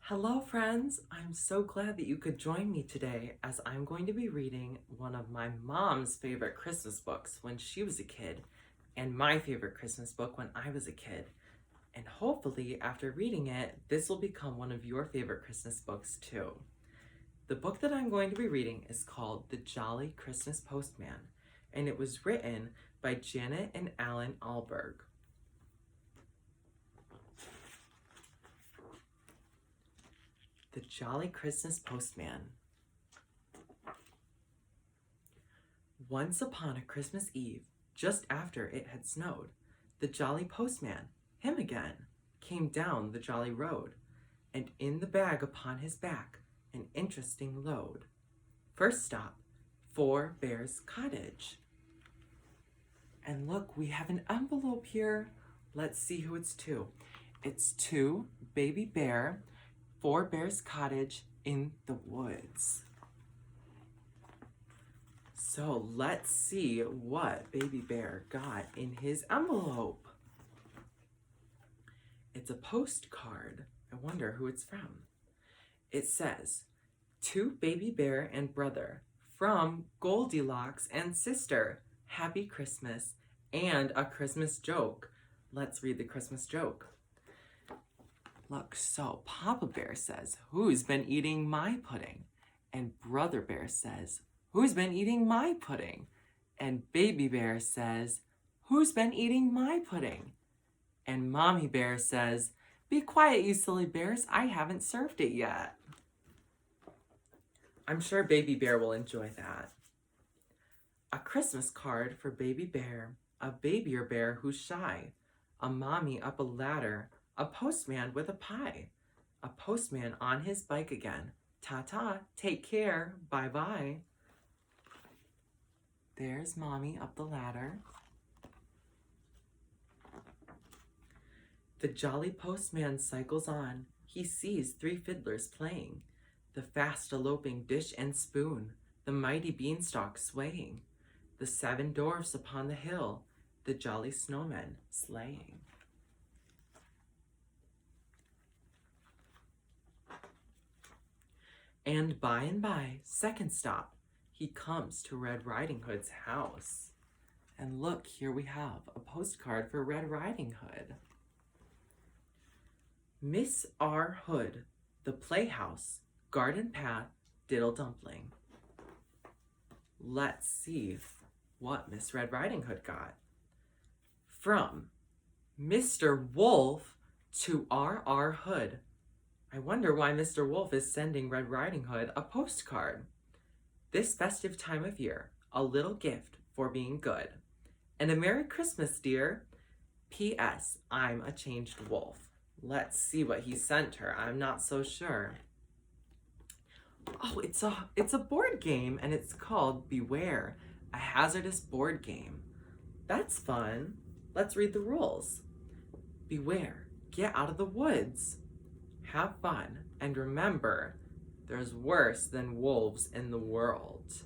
Hello, friends. I'm so glad that you could join me today as I'm going to be reading one of my mom's favorite Christmas books when she was a kid, and my favorite Christmas book when I was a kid. And hopefully, after reading it, this will become one of your favorite Christmas books too. The book that I'm going to be reading is called The Jolly Christmas Postman, and it was written by Janet and Allan Ahlberg. The Jolly Christmas Postman. Once upon a Christmas Eve, just after it had snowed, the jolly postman, him again, came down the jolly road, and in the bag upon his back, an interesting load. First stop, 4 Bears Cottage. And look, we have an envelope here. Let's see who it's to. It's to Baby Bear, 4 Bears Cottage in the woods. So let's see what Baby Bear got in his envelope. It's a postcard. I wonder who it's from. It says, "To Baby Bear and brother, from Goldilocks and sister, Happy Christmas and a Christmas joke." Let's read the Christmas joke. Look, so Papa Bear says, "Who's been eating my pudding?" And Brother Bear says, "Who's been eating my pudding?" And Baby Bear says, "Who's been eating my pudding?" And Mommy Bear says, "Be quiet, you silly bears, I haven't served it yet." I'm sure Baby Bear will enjoy that. A Christmas card for Baby Bear, a babyer bear who's shy, a mommy up a ladder, a postman with a pie, a postman on his bike again. Ta-ta, take care, bye-bye. There's Mommy up the ladder. The jolly postman cycles on. He sees 3 fiddlers playing, the fast eloping dish and spoon, the mighty beanstalk swaying, the 7 dwarfs upon the hill, the jolly snowmen sleighing. And by, second stop, he comes to Red Riding Hood's house. And look, here we have a postcard for Red Riding Hood. Miss R. Hood, the playhouse, garden path, diddle dumpling. Let's see what Miss Red Riding Hood got. From Mr. Wolf to R.R. Hood. I wonder why Mr. Wolf is sending Red Riding Hood a postcard. This festive time of year, a little gift for being good. And a Merry Christmas, dear. P.S. I'm a changed wolf. Let's see what he sent her. I'm not so sure. Oh, it's a board game, and it's called Beware, a hazardous board game. That's fun. Let's read the rules. Beware, get out of the woods. Have fun, and remember, there's worse than wolves in the world.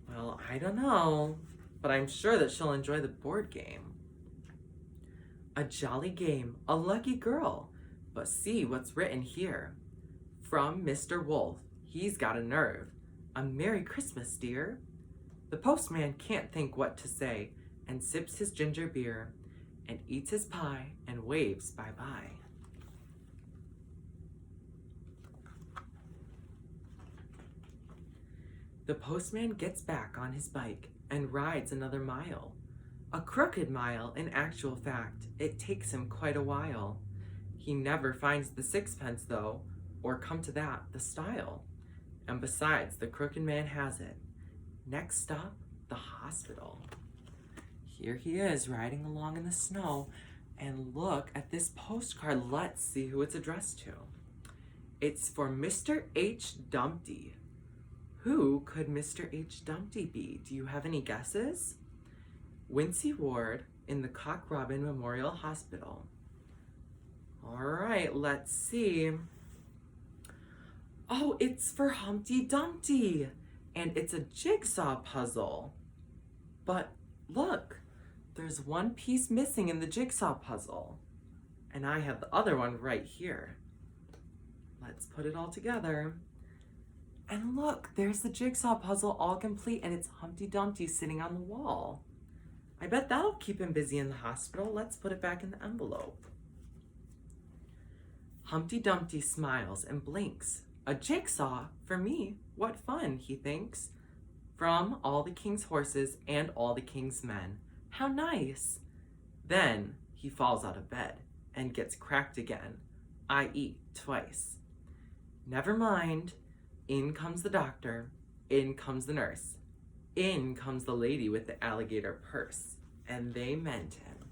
Well, I don't know, but I'm sure that she'll enjoy the board game. A jolly game, a lucky girl, but see what's written here. From Mr. Wolf, he's got a nerve. A Merry Christmas, dear. The postman can't think what to say, and sips his ginger beer, and eats his pie, and waves bye-bye. The postman gets back on his bike and rides another mile. A crooked mile, in actual fact. It takes him quite a while. He never finds the 6pence, though, or come to that, the style. And besides, the crooked man has it. Next stop, the hospital. Here he is, riding along in the snow. And look at this postcard. Let's see who it's addressed to. It's for Mr. H. Dumpty. Who could Mr. H. Dumpty be? Do you have any guesses? Wincy Ward in the Cock Robin Memorial Hospital. All right, let's see. Oh, it's for Humpty Dumpty, and it's a jigsaw puzzle. But look, there's one piece missing in the jigsaw puzzle, and I have the other one right here. Let's put it all together. And look, there's the jigsaw puzzle all complete, and it's Humpty Dumpty sitting on the wall. I bet that'll keep him busy in the hospital. Let's put it back in the envelope. Humpty Dumpty smiles and blinks. A jigsaw? For me? What fun, he thinks. From all the king's horses and all the king's men. How nice! Then he falls out of bed and gets cracked again, i.e. twice. Never mind. In comes the doctor. In comes the nurse. In comes the lady with the alligator purse. And they mend him.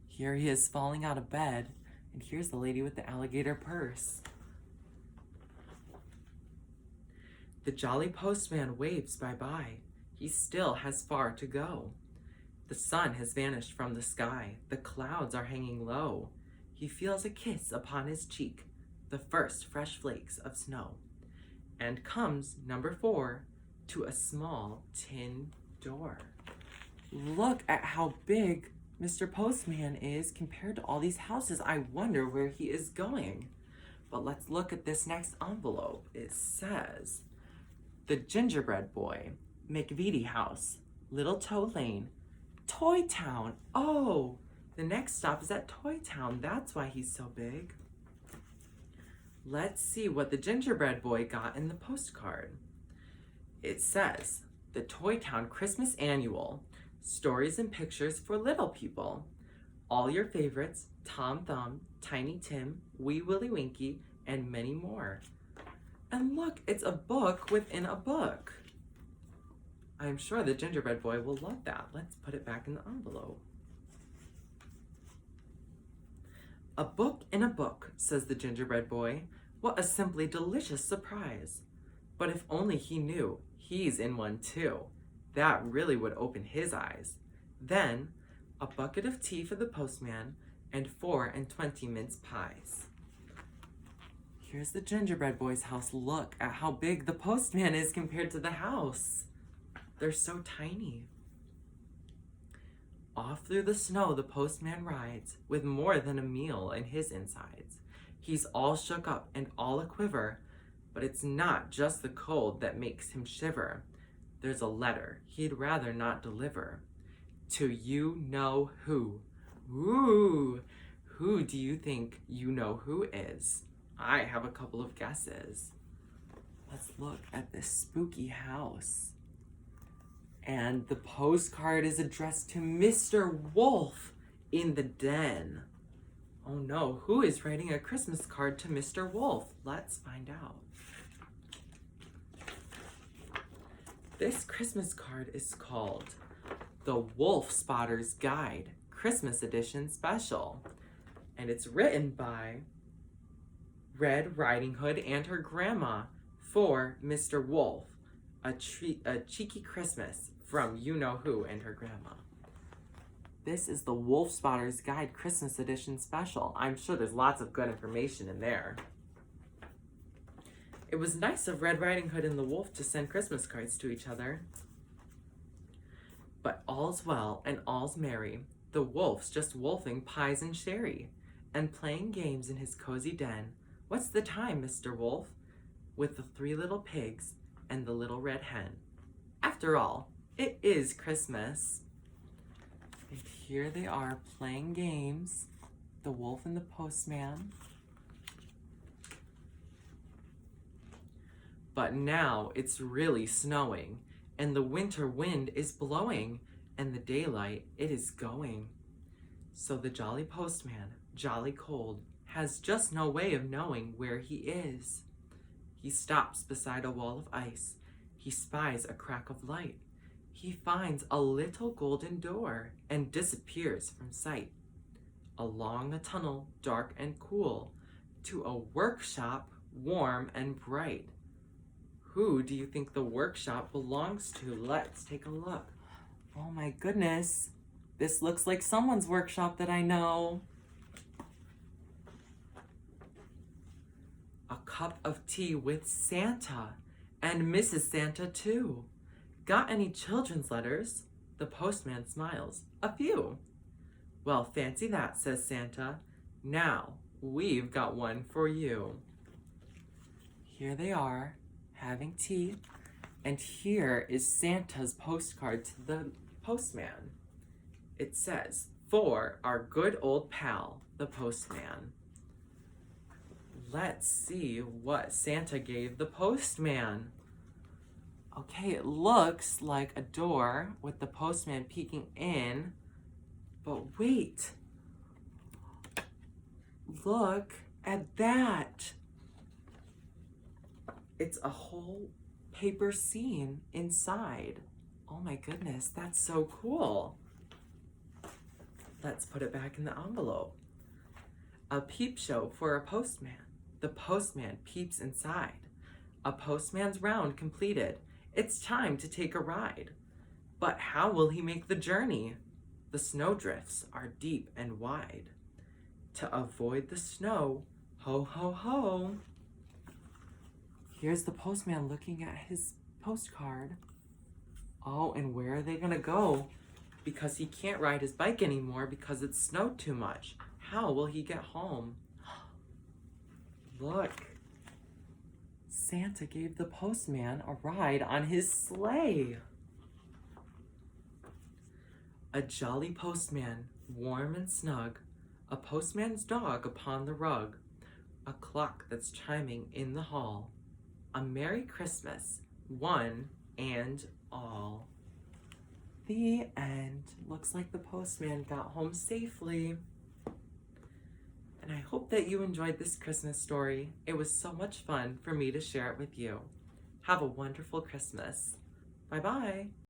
Here he is falling out of bed, and here's the lady with the alligator purse. The jolly postman waves bye-bye. He still has far to go. The sun has vanished from the sky. The clouds are hanging low. He feels a kiss upon his cheek, the first fresh flakes of snow. And comes number 4 to a small tin door. Look at how big Mr. Postman is compared to all these houses. I wonder where he is going. But let's look at this next envelope. It says, the Gingerbread Boy, McVitie House, Little Toe Lane, Toy Town. Oh, the next stop is at Toy Town. That's why he's so big. Let's see what the Gingerbread Boy got in the postcard. It says, the Toy Town Christmas Annual, stories and pictures for little people. All your favorites, Tom Thumb, Tiny Tim, Wee Willie Winky, and many more. And look, it's a book within a book. I'm sure the Gingerbread Boy will love that. Let's put it back in the envelope. A book in a book, says the Gingerbread Boy. What a simply delicious surprise. But if only he knew he's in one too. That really would open his eyes. Then, a bucket of tea for the postman and 24 mince pies. Here's the Gingerbread Boy's house. Look at how big the postman is compared to the house. They're so tiny. Off through the snow the postman rides, with more than a meal in his insides. He's all shook up and all a quiver, but it's not just the cold that makes him shiver. There's a letter he'd rather not deliver. To you-know-who. Ooh, who do you think you-know-who is? I have a couple of guesses. Let's look at this spooky house. And the postcard is addressed to Mr. Wolf in the den. Oh no, who is writing a Christmas card to Mr. Wolf? Let's find out. This Christmas card is called The Wolf Spotter's Guide, Christmas Edition Special. And it's written by Red Riding Hood and her grandma for Mr. Wolf. A cheeky Christmas from you-know-who and her grandma. This is the Wolf Spotter's Guide Christmas Edition Special. I'm sure there's lots of good information in there. It was nice of Red Riding Hood and the Wolf to send Christmas cards to each other. But all's well and all's merry. The wolf's just wolfing pies and sherry and playing games in his cozy den. What's the time, Mr. Wolf? With the 3 little pigs and the little red hen. After all, it is Christmas. And here they are playing games. The wolf and the postman. But now it's really snowing, and the winter wind is blowing, and the daylight, it is going. So the jolly postman, jolly cold, has just no way of knowing where he is. He stops beside a wall of ice. He spies a crack of light. He finds a little golden door and disappears from sight. Along a tunnel, dark and cool, to a workshop, warm and bright. Who do you think the workshop belongs to? Let's take a look. Oh my goodness. This looks like someone's workshop that I know. A cup of tea with Santa and Mrs. Santa too. Got any children's letters? The postman smiles. A few. Well, fancy that, says Santa. Now, we've got one for you. Here they are, having tea. And here is Santa's postcard to the postman. It says, "For our good old pal, the postman." Let's see what Santa gave the postman. Okay, it looks like a door with the postman peeking in. But wait. Look at that. It's a whole paper scene inside. Oh my goodness, that's so cool. Let's put it back in the envelope. A peep show for a postman. The postman peeps inside. A postman's round completed. It's time to take a ride. But how will he make the journey? The snowdrifts are deep and wide. To avoid the snow, ho ho ho. Here's the postman looking at his postcard. Oh, and where are they gonna go? Because he can't ride his bike anymore because it snowed too much. How will he get home? Look, Santa gave the postman a ride on his sleigh. A jolly postman, warm and snug, a postman's dog upon the rug, a clock that's chiming in the hall. A Merry Christmas, one and all. The end. Looks like the postman got home safely. And I hope that you enjoyed this Christmas story. It was so much fun for me to share it with you. Have a wonderful Christmas. Bye-bye.